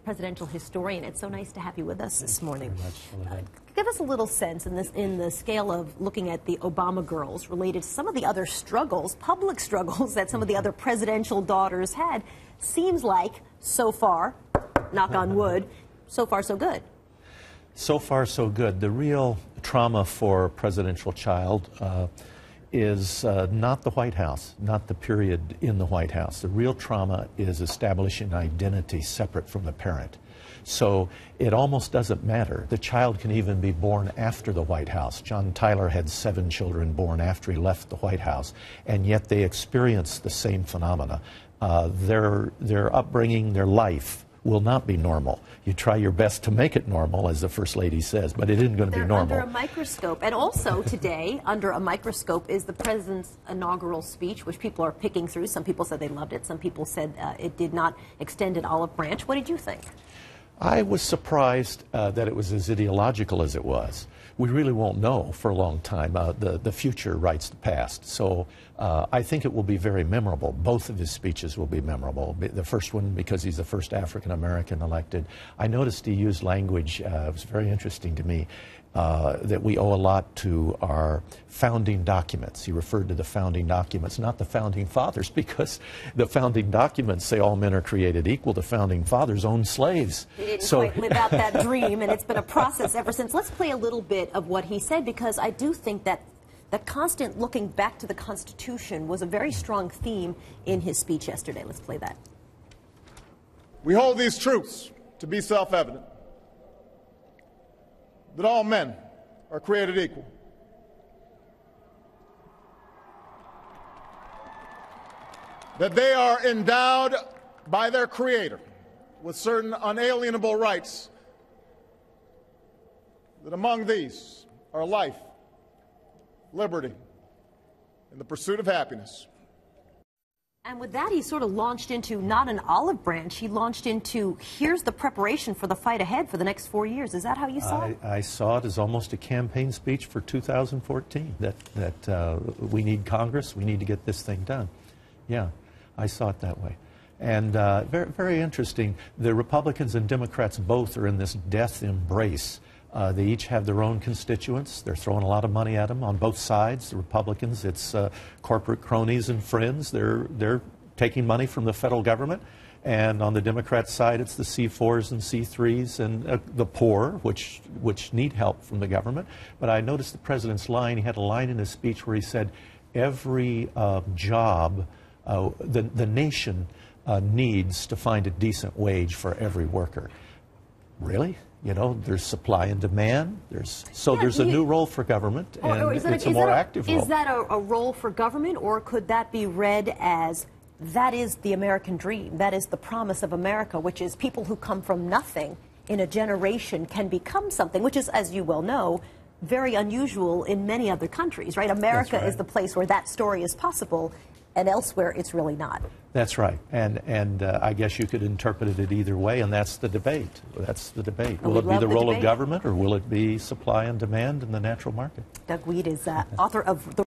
Presidential historian. It's so nice to have you with us this morning. Much, Give us a little sense in the scale of looking at the Obama girls related to some of the other struggles, public struggles that some of the other presidential daughters had. Seems like so far, knock on wood, so far so good. So far so good. The real trauma for a presidential child is not the White House, not the period in the White House. The real trauma is establishing identity separate from the parent. So it almost doesn't matter. The child can even be born after the White House. John Tyler had 7 children born after he left the White House, and yet they experienced the same phenomena. Their upbringing, their life will not be normal. You try your best to make it normal, as the First Lady says, but it isn't going to be normal. They're under a microscope. And also today, under a microscope, is the President's inaugural speech, which people are picking through. Some people said they loved it. Some people said it did not extend an olive branch. What did you think? I was surprised that it was as ideological as it was. We really won't know for a long time. The future writes the past. So I think it will be very memorable. Both of his speeches will be memorable. The first one because he's the first African-American elected. I noticed he used language, it was very interesting to me, that we owe a lot to our founding documents. He referred to the founding documents, not the founding fathers, because the founding documents say all men are created equal. The founding fathers owned slaves. He didn't quite live out that dream, and it's been a process ever since. Let's play a little bit of what he said, because I do think that the constant looking back to the Constitution was a very strong theme in his speech yesterday. Let's play that. We hold these truths to be self-evident, that all men are created equal, that they are endowed by their Creator with certain unalienable rights, that among these are life, liberty, and the pursuit of happiness. And with that, he sort of launched into not an olive branch, he launched into, here's the preparation for the fight ahead for the next 4 years. Is that how you saw it? I saw it as almost a campaign speech for 2014, that we need Congress, we need to get this thing done. Yeah, I saw it that way. And very, very interesting, the Republicans and Democrats both are in this death embrace. They each have their own constituents. They're throwing a lot of money at them on both sides. The Republicans, it's corporate cronies and friends. They're taking money from the federal government. And on the Democrat side, it's the C4s and C3s and the poor, which need help from the government. But I noticed the president's line. He had a line in his speech where he said, every job, the nation needs to find a decent wage for every worker. Really? You know, there's supply and demand. There's a new role for government, and it's a more active role. Is that a role for government, or could that be read as that is the American dream, that is the promise of America, which is people who come from nothing in a generation can become something, which is, as you well know, very unusual in many other countries, right? America is the place where that story is possible, and elsewhere it's really not. That's right, and I guess you could interpret it either way, and that's the debate. That's the debate. Will it be the role of government, or will it be supply and demand in the natural market? Doug Wead is author of the